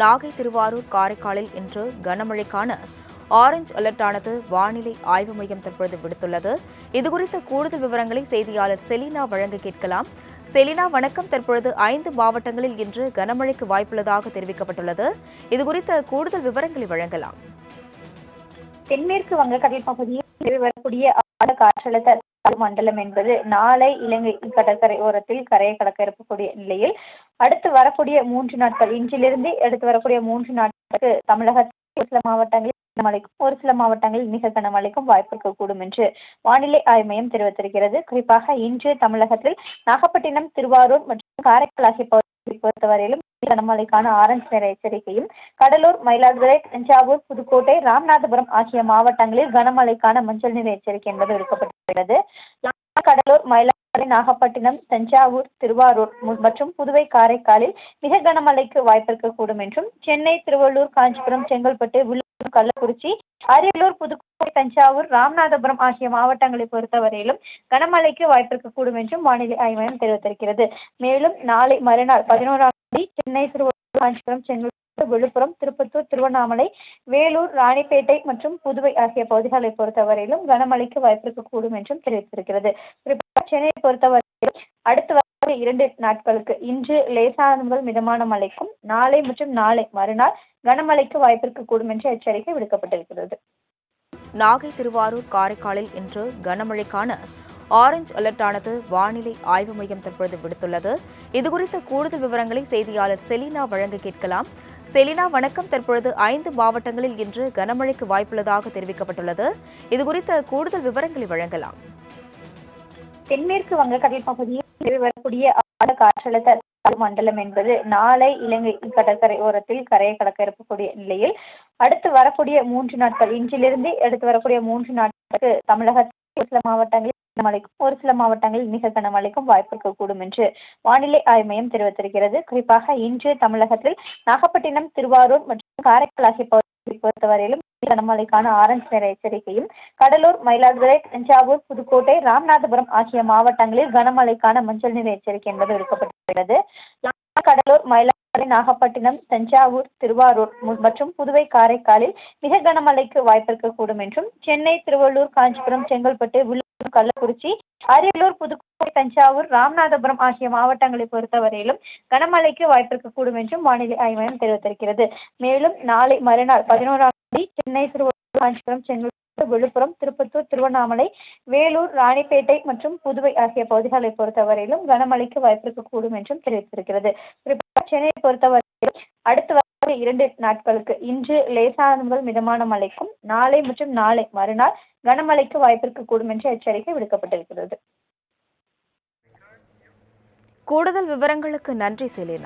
நாகை, திருவாரூர், காரைக்காலில் இன்று கனமழைக்கான ஆரஞ்ச் அலர்ட்டானது வானிலை ஆய்வு மையம் தற்போது விடுத்துள்ளது. இதுகுறித்த கூடுதல் விவரங்களை செய்தியாளர் செலினா வழங்க கேட்கலாம். செலினா, வணக்கம். தற்பொழுது 5 மாவட்டங்களில் இன்று கனமழைக்கு வாய்ப்புள்ளதாக தெரிவிக்கப்பட்டுள்ளது. இதுகுறித்த கூடுதல் விவரங்களை வழங்கலாம். தென்மேற்கு வங்கக்கடல் பகுதியில் வரக்கூடிய காற்றழுத்த மண்டலம் என்பது நாளை இலங்கை கடற்கரை ஓரத்தில் கரையை கடக்க இருக்கக்கூடிய நிலையில் அடுத்து வரக்கூடிய 3 நாட்கள், இன்றிலிருந்து அடுத்து வரக்கூடிய 3 நாட்களுக்கு தமிழகத்தில் ஒரு சில மாவட்டங்களில் கனமழைக்கும் ஒரு சில மாவட்டங்களில் மிக கனமழைக்கும் வாய்ப்பு இருக்கக்கூடும் என்று வானிலை ஆய்வு மையம் தெரிவித்திருக்கிறது. குறிப்பாக இன்று தமிழகத்தில் நாகப்பட்டினம், திருவாரூர் மற்றும் காரைக்கால் ஆகிய பகுதிகளை பொறுத்தவரையிலும் கனமழைக்கான ஆரஞ்சு நிற எச்சரிக்கையும், கடலூர், மயிலாடுதுறை, தஞ்சாவூர், புதுக்கோட்டை, ராமநாதபுரம் ஆகிய மாவட்டங்களில் கனமழைக்கான மஞ்சள் நிற எச்சரிக்கை என்பது விடுக்கப்பட்டுள்ளது. கடலூர், மயிலாடுதுறை, நாகப்பட்டினம், தஞ்சாவூர், திருவாரூர் மற்றும் புதுவை, காரைக்காலில் மிக கனமழைக்கு வாய்ப்பு இருக்கக்கூடும் என்றும், சென்னை, திருவள்ளூர், காஞ்சிபுரம், செங்கல்பட்டு, விழுப்புரம், கள்ளக்குறிச்சி, அரியலூர், புதுக்கோட்டை, தஞ்சாவூர், ராமநாதபுரம் ஆகிய மாவட்டங்களை பொறுத்தவரையிலும் கனமழைக்கு வாய்ப்பு இருக்கக்கூடும் என்றும் வானிலை ஆய்வு மையம் தெரிவித்திருக்கிறது. மேலும் நாளை மறுநாள் 11ஆம் தேதி சென்னை, திருவள்ளூர், காஞ்சிபுரம், செங்கல்பட்டு, விழுப்புரம், திருப்பத்தூர், திருவண்ணாமலை, வேலூர், ராணிப்பேட்டை மற்றும் புதுவை ஆகிய பகுதிகளை பொறுத்தவரையிலும் கனமழைக்கு வாய்ப்பு இருக்கக்கூடும் என்றும் தெரிவித்திருக்கிறது. குறிப்பாக சென்னையை பொறுத்தவரையிலும் அடுத்து வரக்கூடிய 2 நாட்களுக்கு இன்று லேசான முதல் மிதமான மழைக்கும், நாளை மற்றும் நாளை மறுநாள் கனமழைக்கு வாய்ப்பு இருக்கக்கூடும் என்ற எச்சரிக்கை விடுக்கப்பட்டிருக்கிறது. நாகை, திருவாரூர், காரைக்காலில் இன்று கனமழைக்கான ஆரஞ்ச் அலர்ட்டானது வானிலை ஆய்வு மையம் தற்போது விடுத்துள்ளது. இதுகுறித்த கூடுதல் விவரங்களை செய்தியாளர் செலினா வழங்க கேட்கலாம். செலினா, வணக்கம். தற்பொழுது 5 மாவட்டங்களில் இன்று கனமழைக்கு வாய்ப்புள்ளதாக தெரிவிக்கப்பட்டுள்ளது. இதுகுறித்த கூடுதல் விவரங்களை வழங்கலாம். தென்மேற்கு வங்கக்கடல் பகுதியில் வரக்கூடிய காற்றழுத்த மண்டலம் என்பது நாளை இலங்கை கடற்கரை ஓரத்தில் கரையை கடக்க இருக்கக்கூடிய நிலையில் அடுத்து வரக்கூடிய 3 நாட்கள், இன்றிலிருந்து அடுத்து வரக்கூடிய 3 நாட்களுக்கு தமிழகத்தில் ஒரு சில மாவட்டங்களில் கனமழைக்கும் ஒரு சில மாவட்டங்களில் மிக கனமழைக்கும் வாய்ப்பு இருக்கக்கூடும் என்று வானிலை ஆய்வு மையம் தெரிவித்திருக்கிறது. குறிப்பாக இன்று தமிழகத்தில் நாகப்பட்டினம், திருவாரூர் மற்றும் காரைக்கால் ஆகிய பகுதிகளை பொறுத்தவரையிலும் கனமழைக்கான ஆரஞ்சு நிற எச்சரிக்கையும், கடலூர், மயிலாடுதுறை, தஞ்சாவூர், புதுக்கோட்டை, ராமநாதபுரம் ஆகிய மாவட்டங்களில் கனமழைக்கான மஞ்சள் நிற எச்சரிக்கை என்பது விடுக்கப்பட்டுள்ளது. கடலூர், மயிலாடுதுறை, நாகப்பட்டினம், தஞ்சாவூர், திருவாரூர் மற்றும் புதுவை, காரைக்காலில் மிக கனமழைக்கு வாய்ப்பு இருக்கக்கூடும் என்றும், சென்னை, திருவள்ளூர், காஞ்சிபுரம், செங்கல்பட்டு, விழுப்புரம், கள்ளக்குறிச்சி, அரியலூர், புதுக்கோட்டை, தஞ்சாவூர், ராமநாதபுரம் ஆகிய மாவட்டங்களை பொறுத்தவரையிலும் கனமழைக்கு வாய்ப்பு இருக்கக்கூடும் என்றும் வானிலை ஆய்வு மையம் தெரிவித்திருக்கிறது. மேலும் நாளை மறுநாள் 11ஆம் தேதி சென்னை, திருவள்ளூர், காஞ்சிபுரம், செங்கல்பட்டு, விழுப்புரம், திருப்பத்தூர், திருவண்ணாமலை, வேலூர், ராணிப்பேட்டை மற்றும் புதுவை ஆகிய பகுதிகளை பொறுத்தவரையிலும் கனமழைக்கு வாய்ப்பு இருக்கக்கூடும் என்றும் தெரிவித்திருக்கிறது. குறிப்பாக சென்னையை பொறுத்தவரையிலும் அடுத்து வரக்கூடிய 2 நாட்களுக்கு இன்று லேசான முதல் மிதமான மழைக்கும், நாளை மற்றும் நாளை மறுநாள் கனமழைக்கு வாய்ப்பு இருக்கக்கூடும் என்ற எச்சரிக்கை விடுக்கப்பட்டிருக்கிறது. கூடுதல் விவரங்களுக்கு நன்றி செலினா.